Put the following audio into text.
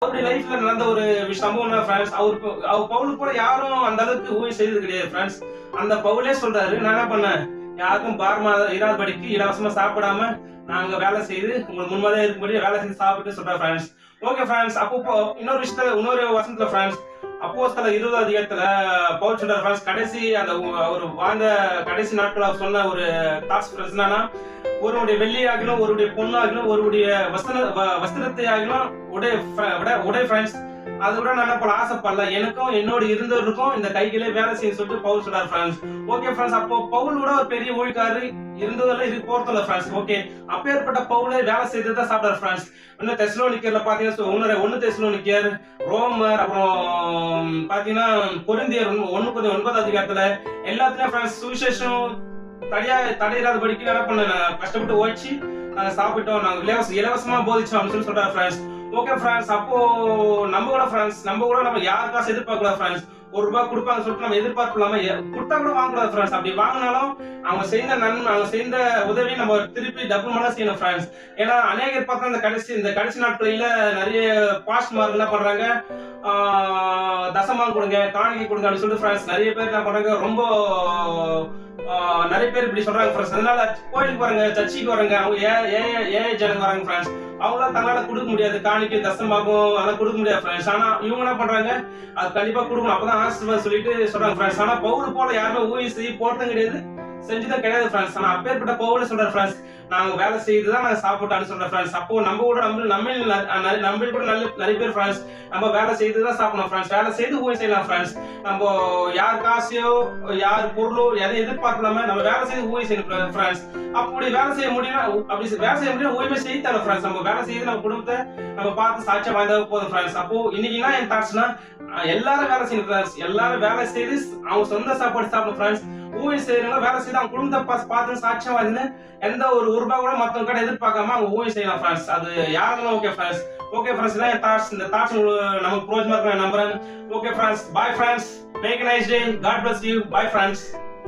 அவருடைய லைஃப்ல நடந்த ஒரு சம்பவம் தான் ஃப்ரெண்ட்ஸ். அவர் பவுல் கூட யாரும் அந்த அளவுக்கு ஊழியம் செய்தது கிடையாது ஃப்ரெண்ட்ஸ். அந்த பவுலே சொல்றாரு, நான் என்ன பண்ணேன், யாருக்கும் பாரமா இராதபடிக்கு இலவசமா சாப்பிடாம நாங்க வேலை செய்து உங்களுக்கு முன்மாதிரியா இருக்கும்படி வேலை செய்து சாப்பிட்டு சொல்றாரு ஃப்ரெண்ட்ஸ். ஓகே ஃப்ரெண்ட்ஸ், அப்போ இன்னொரு விஷயத்துல இன்னொரு வசனத்துல ஃப்ரெண்ட்ஸ், அப்போஸ்தலர் 20 அதிகாரத்துல பவுல் சொல்றாரு ஃப்ரெண்ட்ஸ், கடைசி அந்த அவர் வாழ்ந்த கடைசி நாட்கள் அவர் சொன்ன ஒரு தாட்ஸ் ஃப்ரெண்ட்ஸ் என்னன்னா, ஒருவருடைய வெள்ளி ஆகிலும் ஒருவருடைய பொண்ணு ஆகிலும் ஒருவருடைய வஸ்திரத்தை ஆகிலும் உடை ஃப்ரெண்ட்ஸ், அதை விட நான் பல ஆசைப்படல, எனக்கும் என்னோட இருந்தவருக்கும் இந்த கைகளே வேலை செய்ய சொல்லிட்டு பவுல் சொல்றாரு ஃப்ரெண்ட்ஸ். ஓகே ஃப்ரெண்ட்ஸ், அப்போ பவுல் கூட ஒரு பெரிய ஊழியக்காரர் இருந்ததில்ல, இது போறதில்ல ஃப்ரெண்ட்ஸ். ஓகே, அப்பேற்பட்ட பவுலே வேலை செய்து தான் சாப்பிட்டார் ஃப்ரெண்ட்ஸ். இன்னும் தெசலோனிக்கர்ல பாத்தீங்கன்னா 1 தெசலோனிக்கர், ரோமர், அப்புறம் பாத்தீங்கன்னா கொரிந்தியர் 1:9 அதிகாரத்துல எல்லாத்துலயும் ஃப்ரெண்ட்ஸ் சுவிசேஷம் தடையில்லாதபடிக்கு என்ன பண்ண கஷ்டப்பட்டு ஓடிச்சு நாங்க சாப்பிட்டோம், நாங்க இலவசமா போதிச்சோம் அப்படின்னு சொல்றாரு ஃப்ரெண்ட்ஸ். ஓகே ஃப்ரெண்ட்ஸ், அப்போ நம்ம கூட நம்ம யாருக்காச்சும் எதிர்பார்க்கல ஃப்ரெண்ட்ஸ். ₹1 கொடுப்பாங்க சொல்லிட்டு நம்ம எதிர்பார்ப்பு இல்லாம கொடுத்தா கூட வாங்கக்கூடாது ஃப்ரெண்ட்ஸ். அப்படி வாங்கினாலும் அவங்க செய்த நன்மை, அவங்க செய்த உதவி நம்ம திருப்பி டபுள் மடங்கு செய்யணும் ஃப்ரெண்ட்ஸ். ஏன்னா அநேகர் பார்த்தா இந்த கடைசி நாட்களில நிறைய பாஸ்ட்மார்கள் என்ன பண்றாங்க, தசமாங்க கொடுங்க, காணிக்கை கொடுங்க அப்படின்னு சொல்லிட்டு ஃப்ரெண்ட்ஸ் நிறைய பேர் என்ன பண்றாங்க, ரொம்ப நிறைய பேர் இப்படி சொல்றாங்க ஃப்ரெண்ட்ஸ். அதனால கோயிலுக்கு வராங்க, சர்ச்சுக்கு வராங்க, அவங்க ஏழை ஜனங்க வராங்க ஃப்ரெண்ட்ஸ். அவங்களாம் தங்களால கொடுக்க முடியாது, காணிக்கை தசமாகும் அதெல்லாம் கொடுக்க முடியாது ஃப்ரெண்ட்ஸ். ஆனா இவங்க என்ன பண்றாங்க, அது கண்டிப்பா கொடுக்கணும், அப்பதான் ஆசீர்வாதம் சொல்லிட்டு சொல்றாங்க ஃப்ரெண்ட்ஸ். ஆனா பவுல் போல யாருமே ஊழியம் செய்ய போறதும் கிடையாது, செஞ்சுதான் கிடையாது ஃப்ரெண்ட்ஸ். ஆனா அப்பேற்பட்ட பவுல் சொல்றாரு ஃப்ரெண்ட்ஸ், நாங்க வேலை செய்துதான் நாங்க சாப்பிட்டோம்னு சொல்றேன் ஃப்ரெண்ட்ஸ். அப்போ நம்ம கூட நிறைய பேர் ஃப்ரெண்ட்ஸ் நம்ம வேலை செய்துதான் சாப்பிடணும் ஃப்ரெண்ட்ஸ். வேலை செய்து ஊழியம் செய்யலாம் ஃப்ரெண்ட்ஸ். நம்ம யார் காசையோ யார் பொருளோ எதையும் எதிர்பார்க்கலாம நம்ம வேலை செய்து ஊழியம் செய்யணும் ஃப்ரெண்ட்ஸ். அப்படி வேலை செய்ய முடியும், ஊழியமே செய்ய தர ஃப்ரெண்ட்ஸ். நம்ம வேலை செய்து நம்ம குடும்பத்தை நம்ம பார்த்து சாட்சியம் வாய்ந்தா போதும் ஃப்ரெண்ட்ஸ். அப்போ இன்னைக்குன்னா என் தாட்ஸ்னா எல்லாரும் வேலை செய்யணும் ஃப்ரெண்ட்ஸ். எல்லாரும் வேலை செய்து அவங்க சொந்த சாப்பாடு சாப்பிடணும் ஃப்ரெண்ட்ஸ். ஊழியம் செய்யறவங்க வேலை செய்து அவங்க குடும்பத்தை பார்த்து சாட்சியம் வாய்ந்து எந்த ஒரு ₹1 கூட மத்தவங்க கிட்ட எதிர்பார்க்காம அவங்க ஊழியம் செய்யலாம் ஃப்ரெண்ட்ஸ். அது யாருக்கும் ஓகே ஃப்ரெண்ட்ஸ். ஓகே ஃப்ரெண்ட்ஸ், இதான் என் தாட்ஸ். இந்த தாட்ஸ் நமக்கு பிரோஜனமா இருக்க நம்புறேன். Okay friends, bye friends, make a nice day, God bless you, bye friends.